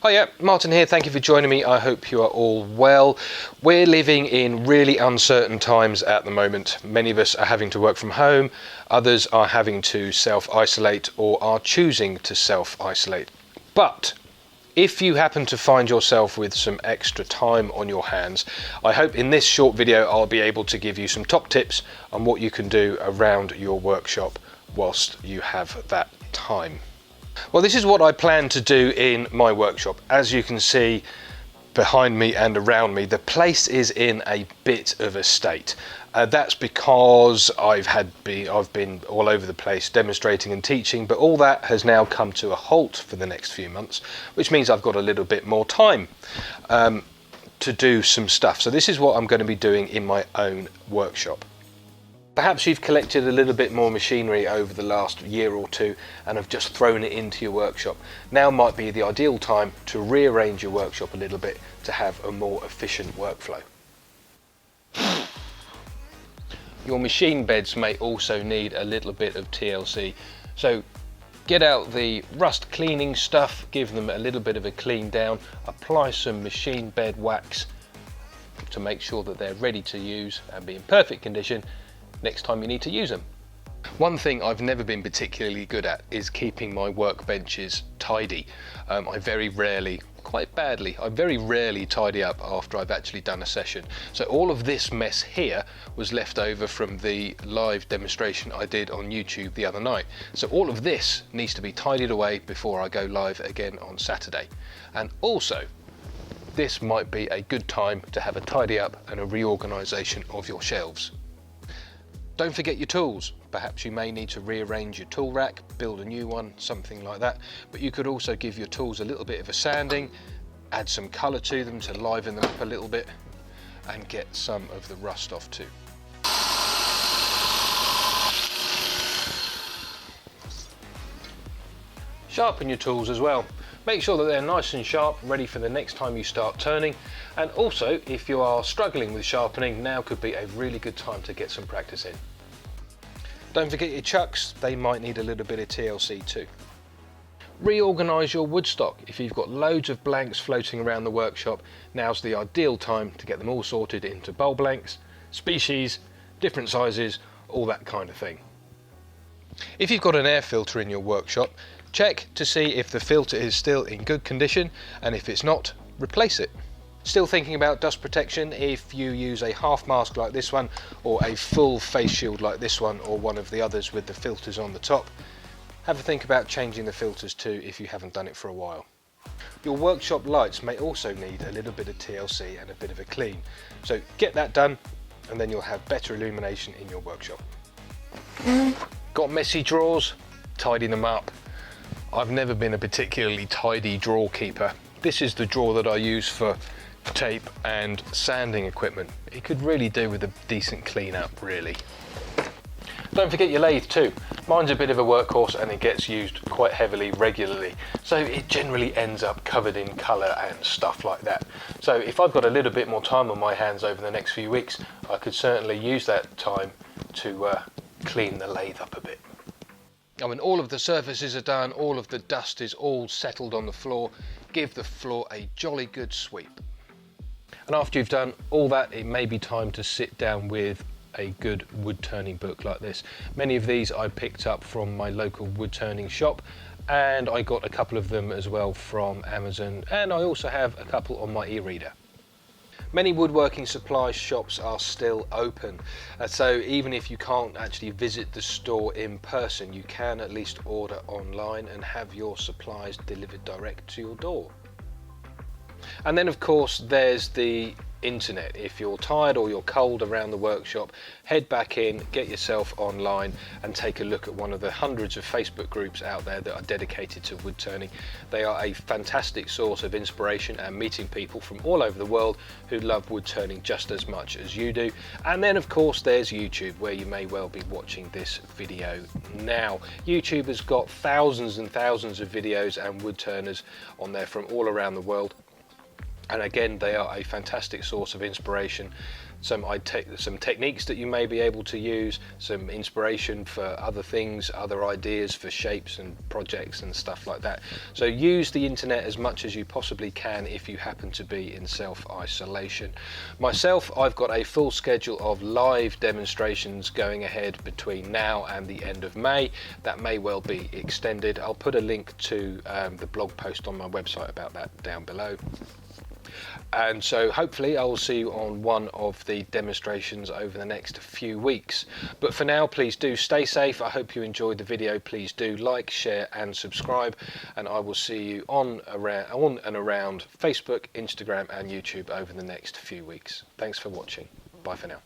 Hiya, Martin here. Thank you for joining me. I hope you are all well. We're living in really uncertain times at the moment. Many of us are having to work from home, others are having to self-isolate or are choosing to self-isolate. But if you happen to find yourself with some extra time on your hands, I hope in this short video I'll be able to give you some top tips on what you can do around your workshop whilst you have that time. Well, this is what I plan to do in my workshop. As you can see behind me and around me, the place is in a bit of a state. That's because I've been all over the place demonstrating and teaching, but all that has now come to a halt for the next few months, which means I've got a little bit more time to do some stuff. So this is what I'm going to be doing in my own workshop. Perhaps you've collected a little bit more machinery over the last year or two and have just thrown it into your workshop. Now might be the ideal time to rearrange your workshop a little bit to have a more efficient workflow. Your machine beds may also need a little bit of TLC, so get out the rust cleaning stuff, give them a little bit of a clean down, apply some machine bed wax to make sure that they're ready to use and be in perfect condition next time you need to use them. One thing I've never been particularly good at is keeping my workbenches tidy. I very rarely tidy up after I've actually done a session. So all of this mess here was left over from the live demonstration I did on YouTube the other night. So all of this needs to be tidied away before I go live again on Saturday. And also, this might be a good time to have a tidy up and a reorganisation of your shelves. Don't forget your tools. Perhaps you may need to rearrange your tool rack, build a new one, something like that. But you could also give your tools a little bit of a sanding, add some colour to them to liven them up a little bit and get some of the rust off too. Sharpen your tools as well. Make sure that they're nice and sharp, ready for the next time you start turning. And also, if you are struggling with sharpening, now could be a really good time to get some practice in. Don't forget your chucks, they might need a little bit of TLC too. Reorganise your wood stock. If you've got loads of blanks floating around the workshop, now's the ideal time to get them all sorted into bowl blanks, species, different sizes, all that kind of thing. If you've got an air filter in your workshop, check to see if the filter is still in good condition, and if it's not, replace it. Still thinking about dust protection? If you use a half mask like this one, or a full face shield like this one, or one of the others with the filters on the top, have a think about changing the filters too if you haven't done it for a while. Your workshop lights may also need a little bit of TLC and a bit of a clean, so get that done and then you'll have better illumination in your workshop. Got messy drawers? Tidy them up. I've never been a particularly tidy drawer keeper. This is the drawer that I use for tape and sanding equipment. It could really do with a decent clean up, really. Don't forget your lathe too. Mine's a bit of a workhorse and it gets used quite heavily regularly, so it generally ends up covered in colour and stuff like that. So if I've got a little bit more time on my hands over the next few weeks, I could certainly use that time to clean the lathe up a bit. And when all of the surfaces are done, all of the dust is all settled on the floor, give the floor a jolly good sweep. And after you've done all that, it may be time to sit down with a good wood turning book like this. Many of these I picked up from my local wood turning shop, and I got a couple of them as well from Amazon, and I also have a couple on my e-reader. Many woodworking supply shops are still open, so even if you can't actually visit the store in person, you can at least order online and have your supplies delivered direct to your door. And then of course there's the internet. If you're tired or you're cold around the workshop, head back in, get yourself online and take a look at one of the hundreds of Facebook groups out there that are dedicated to wood turning. They are a fantastic source of inspiration and meeting people from all over the world who love wood turning just as much as you do. And then of course there's YouTube, where you may well be watching this video now. YouTube has got thousands and thousands of videos and wood turners on there from all around the world. And again, they are a fantastic source of inspiration. Some techniques that you may be able to use, some inspiration for other things, other ideas for shapes and projects and stuff like that. So use the internet as much as you possibly can if you happen to be in self-isolation. Myself, I've got a full schedule of live demonstrations going ahead between now and the end of May. That may well be extended. I'll put a link to the blog post on my website about that down below. And so hopefully I will see you on one of the demonstrations over the next few weeks. But for now, please do stay safe. I hope you enjoyed the video. Please do like, share and subscribe, and I will see you on and around Facebook, Instagram and YouTube over the next few weeks. Thanks for watching. Bye for now.